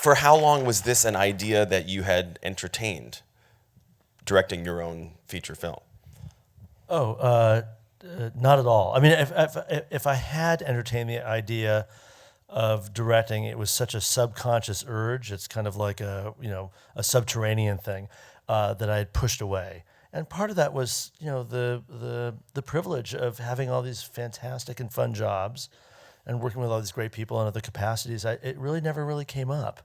For how long was this an idea that you had entertained, directing your own feature film? Not at all. I mean, if I had entertained the idea of directing, it was such a subconscious urge. It's kind of like a subterranean thing that I had pushed away. And part of that was the privilege of having all these fantastic and fun jobs, and working with all these great people in other capacities. It really never really came up.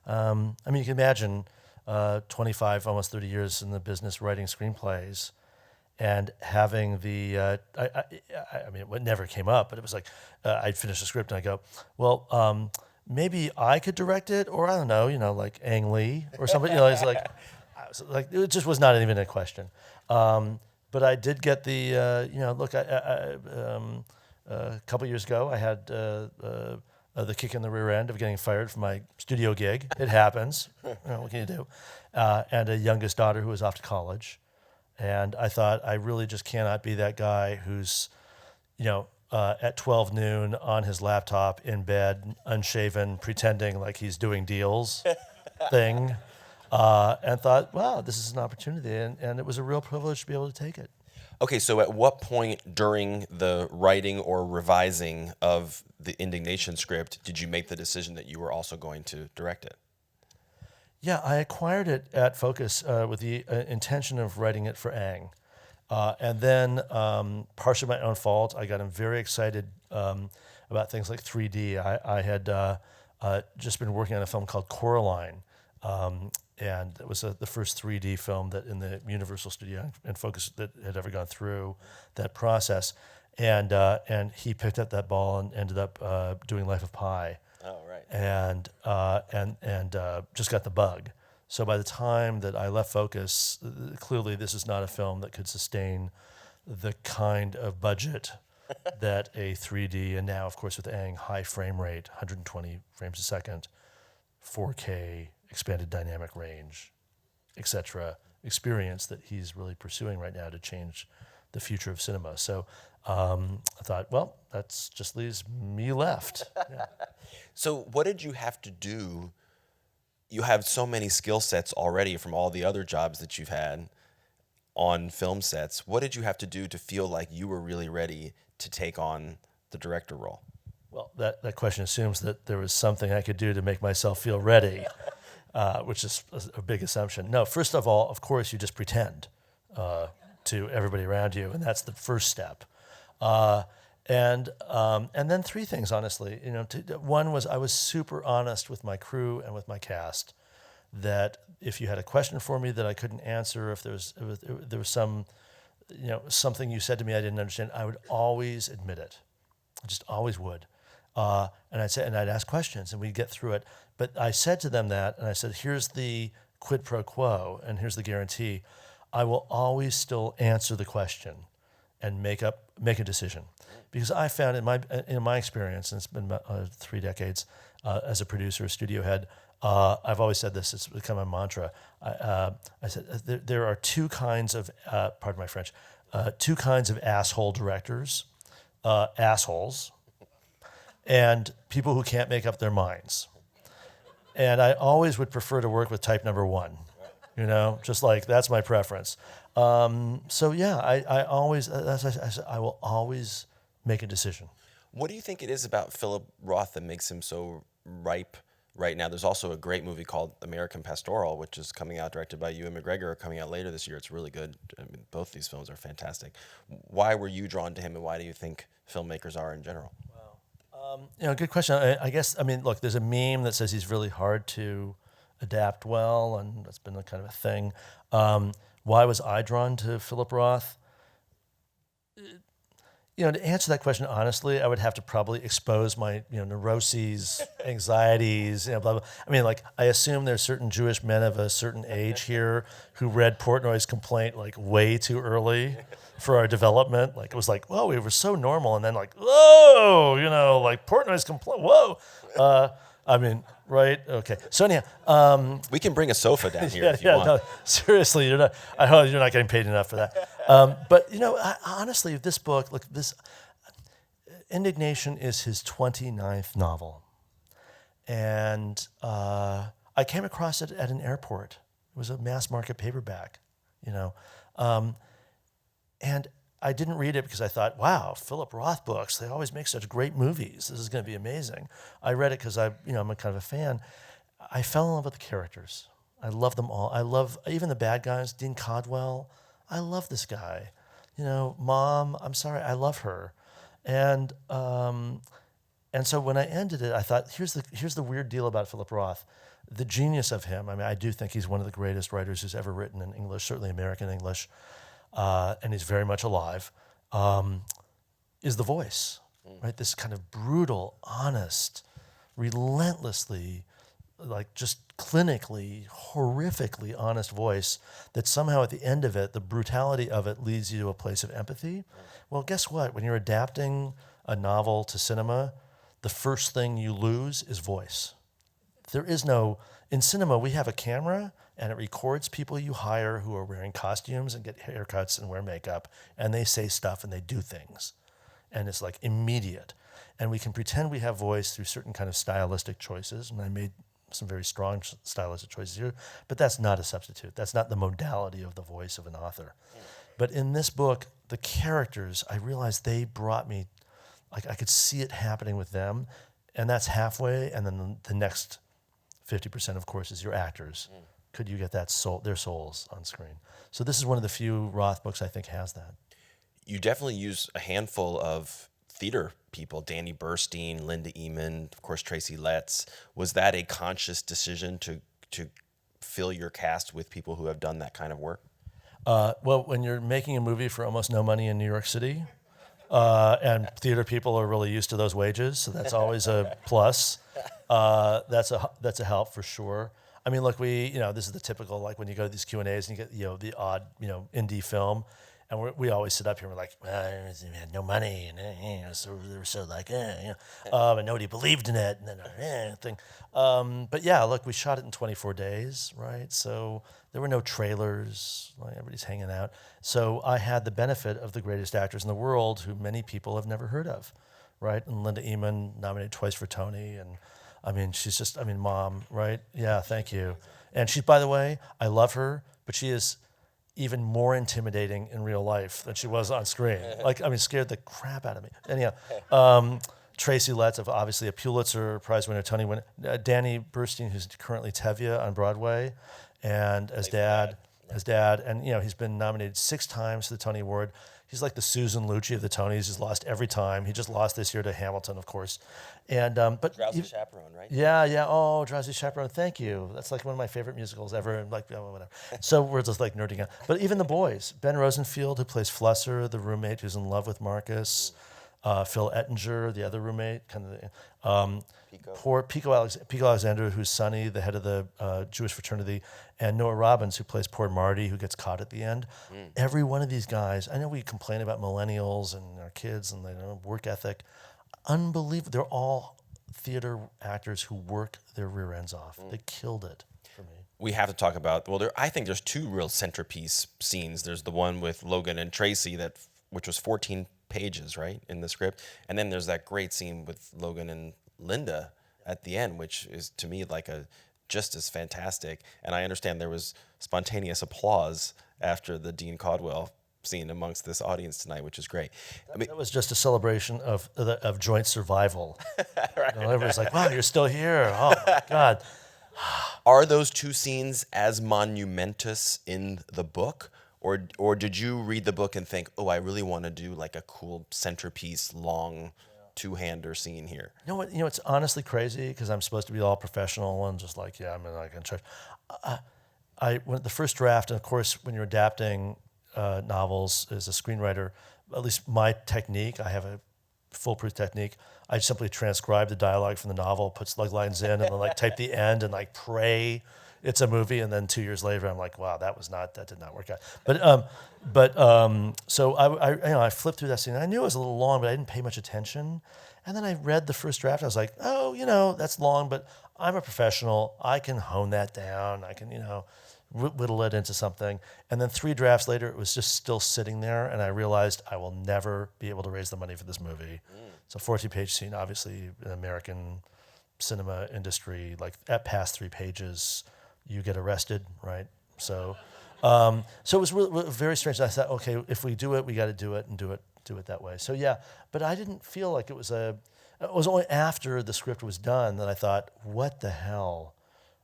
I mean, you can imagine 25, almost 30 years in the business writing screenplays, and having the, I mean, it never came up, but it was like, I'd finish a script and I go, well, maybe I could direct it, or I don't know, like Ang Lee or somebody, it's like, it just was not even a question. But I did get the, look, a couple years ago, I had the kick in the rear end of getting fired from my studio gig. It happens. What can you do? And a youngest daughter who was off to college. And I thought, I really just cannot be that guy who's, at 12 noon on his laptop in bed, unshaven, pretending like he's doing deals thing. And thought, wow, this is an opportunity. And it was a real privilege to be able to take it. Okay, so at what point during the writing or revising of the Indignation script did you make the decision that you were also going to direct it? Yeah, I acquired it at Focus with the intention of writing it for Ang. And then, partially my own fault, I got him very excited about things like 3D. I had just been working on a film called Coraline, and it was the first 3D film that in the Universal Studio and Focus that had ever gone through that process. And he picked up that ball and ended up doing Life of Pi. Oh, right. And just got the bug. So by the time that I left Focus, clearly this is not a film that could sustain the kind of budget that a 3D, and now of course with Ang, high frame rate, 120 frames a second, 4K, expanded dynamic range, etc. experience that he's really pursuing right now to change the future of cinema. So I thought, well, that just leaves me left. Yeah. So what did you have to do? You have so many skill sets already from all the other jobs that you've had on film sets. What did you have to do to feel like you were really ready to take on the director role? Well, that question assumes that there was something I could do to make myself feel ready, which is a big assumption. No, first of all, of course, you just pretend to everybody around you, and that's the first step. And then three things, honestly. One was I was super honest with my crew and with my cast, that if you had a question for me that I couldn't answer, if there was some, something you said to me I didn't understand, I would always admit it. I just always would. And I'd ask questions and we'd get through it. But I said to them that, and I said, here's the quid pro quo, and here's the guarantee. I will always still answer the question and make a decision. Because I found in my experience, and it's been about 3 decades as a producer, a studio head, I've always said this, it's become a mantra. I said there are two kinds of, pardon my French, two kinds of asshole directors, assholes, and people who can't make up their minds. And I always would prefer to work with type number one, just like that's my preference. So yeah, I always, I will always make a decision. What do you think it is about Philip Roth that makes him so ripe right now? There's also a great movie called American Pastoral, which is coming out, directed by Ewan McGregor, coming out later this year. It's really good. I mean, both these films are fantastic. Why were you drawn to him, and why do you think filmmakers are in general? Wow. Good question. I guess, look, there's a meme that says he's really hard to adapt well, and that's been a kind of a thing. Why was I drawn to Philip Roth? To answer that question honestly, I would have to probably expose my, neuroses, anxieties, blah, blah. I assume there's certain Jewish men of a certain age here who read Portnoy's complaint way too early for our development. It was whoa, we were so normal, and then whoa, Portnoy's complaint, whoa. Right? Okay. So anyhow, we can bring a sofa down here if you want. No, seriously, I hope you're not getting paid enough for that. But honestly, this book, Indignation is his 29th novel, and I came across it at an airport. It was a mass market paperback, you know. And I didn't read it because I thought, wow, Philip Roth books, they always make such great movies. This is going to be amazing. I read it because I'm a kind of a fan. I fell in love with the characters. I love them all. I love even the bad guys, Dean Codwell. I love this guy. You know, Mom, I'm sorry, I love her. And so when I ended it, I thought, here's the weird deal about Philip Roth. The genius of him, I mean, I do think he's one of the greatest writers who's ever written in English, certainly American English, and he's very much alive, is the voice, right? This kind of brutal, honest, relentlessly, like just clinically, horrifically honest voice that somehow at the end of it, the brutality of it leads you to a place of empathy. Well, guess what? When you're adapting a novel to cinema, the first thing you lose is voice. There is no, in cinema, we have a camera and it records people you hire who are wearing costumes and get haircuts and wear makeup, and they say stuff and they do things. And it's like immediate. And we can pretend we have voice through certain kind of stylistic choices, and I made some very strong stylistic choices here, but that's not a substitute. That's not the modality of the voice of an author. But in this book, the characters, I realized they brought me, like I could see it happening with them, and that's halfway, and then the next 50%, of course, is your actors. Could you get their souls on screen? So this is one of the few Roth books I think has that. You definitely use a handful of theater people, Danny Burstein, Linda Eamon, of course, Tracy Letts. Was that a conscious decision to fill your cast with people who have done that kind of work? Well, when you're making a movie for almost no money in New York City, and theater people are really used to those wages, so that's always a plus. That's a help for sure. I mean, look, this is the typical, like when you go to these Q&As and you get, the odd, indie film, and we always sit up here and we're like, well, we had no money, and so they were so like, and nobody believed in it, and then thing. But yeah, look, we shot it in 24 days, right? So there were no trailers, like everybody's hanging out. So I had the benefit of the greatest actors in the world who many people have never heard of, right? And Linda Eamon, nominated twice for Tony, and I mean, she's just, Mom, right? Yeah, thank you. And she, by the way, I love her, but she is even more intimidating in real life than she was on screen. Scared the crap out of me. Anyhow, Tracy Letts, obviously a Pulitzer Prize winner, Tony winner. Danny Burstein, who's currently Tevye on Broadway, and as dad, and he's been nominated 6 times for the Tony Award. He's like the Susan Lucci of the Tonys. He's lost every time. He just lost this year to Hamilton, of course. And but Drowsy Chaperone, right? Yeah. Oh, Drowsy Chaperone. Thank you. That's like one of my favorite musicals ever. And whatever. So we're just like nerding out. But even the boys, Ben Rosenfield, who plays Flusser, the roommate who's in love with Marcus. Phil Ettinger, the other roommate, Pico Alexander, who's Sonny, the head of the Jewish fraternity, and Noah Robbins, who plays poor Marty, who gets caught at the end. Every one of these guys, I know we complain about millennials and our kids and work ethic. Unbelievable. They're all theater actors who work their rear ends off. They killed it for me. We have to talk about, I think there's 2 real centerpiece scenes. There's the one with Logan and Tracy, which was 14 pages, right, in the script. And then there's that great scene with Logan and Linda at the end, which is to me like just as fantastic. And I understand there was spontaneous applause after the Dean Codwell scene amongst this audience tonight, which is great. That was just a celebration of joint survival. Right. Everybody's like, wow, you're still here. Oh my God. Are those 2 scenes as monumentous in the book? Or did you read the book and think, oh, I really want to do like a cool centerpiece, long, 2-hander scene here? You know what? It's honestly crazy because I'm supposed to be all professional and just like, I'm in charge. I went the first draft, and of course, when you're adapting novels as a screenwriter, at least my technique, I have a foolproof technique. I simply transcribe the dialogue from the novel, put slug lines in, and then type the end and pray it's a movie, and then 2 years later, I'm like, wow, that did not work out. So I flipped through that scene. I knew it was a little long, but I didn't pay much attention. And then I read the first draft. I was like, oh, that's long, but I'm a professional. I can hone that down. I can, whittle it into something. And then 3 drafts later, it was just still sitting there, and I realized I will never be able to raise the money for this movie. It's a 40-page scene, obviously an American cinema industry, like at past 3 pages, you get arrested, right? So, so it was really very strange. I thought, okay, if we do it, we got to do it and do it that way. So yeah, but I didn't feel like it was it was only after the script was done that I thought, what the hell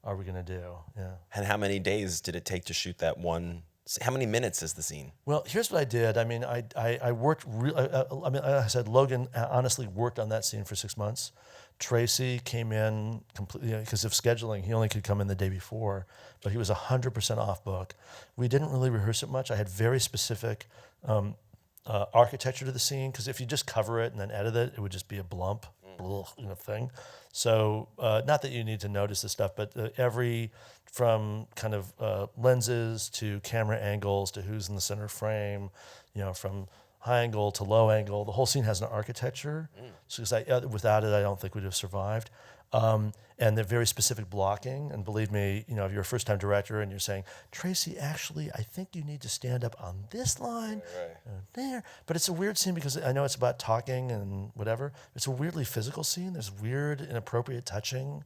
are we going to do? Yeah. And how many days did it take to shoot that one? How many minutes is the scene? Well, here's what I did. I mean, I worked. I mean, I said Logan honestly worked on that scene for 6 months. Tracy came in completely because of scheduling. He only could come in the day before, but he was 100% off book. We didn't really rehearse it much. I had very specific architecture to the scene because if you just cover it and then edit it, it would just be a blump, thing. So not that you need to notice this stuff, but from kind of lenses to camera angles to who's in the center frame, from high angle to low angle, the whole scene has an architecture. So without it, I don't think we'd have survived. And they're very specific blocking. And believe me, if you're a first-time director and you're saying, Tracy, actually, I think you need to stand up on this line, there. But it's a weird scene because I know it's about talking and whatever. It's a weirdly physical scene. There's weird, inappropriate touching,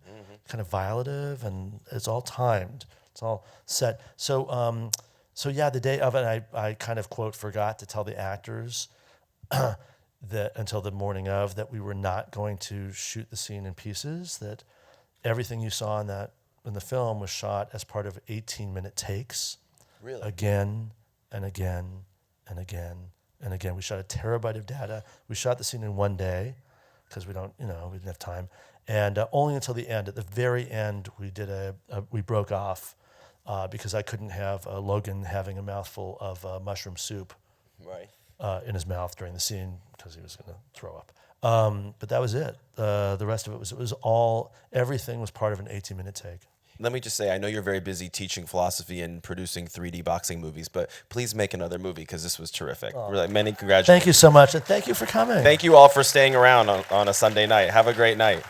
kind of violative, and it's all timed. It's all set. So, yeah, the day of it, I kind of, quote, forgot to tell the actors that until the morning of that we were not going to shoot the scene in pieces, that everything you saw in the film was shot as part of 18-minute takes. Really? Again and again and again and again. We shot a terabyte of data. We shot the scene in one day because we didn't have time. And only until the end. At the very end, we broke off because I couldn't have Logan having a mouthful of mushroom soup. Right. In his mouth during the scene because he was going to throw up. But that was it. The rest of it was all, everything was part of an 18-minute take. Let me just say, I know you're very busy teaching philosophy and producing 3D boxing movies, but please make another movie because this was terrific. Really, many congratulations. Thank you so much, and thank you for coming. Thank you all for staying around on a Sunday night. Have a great night.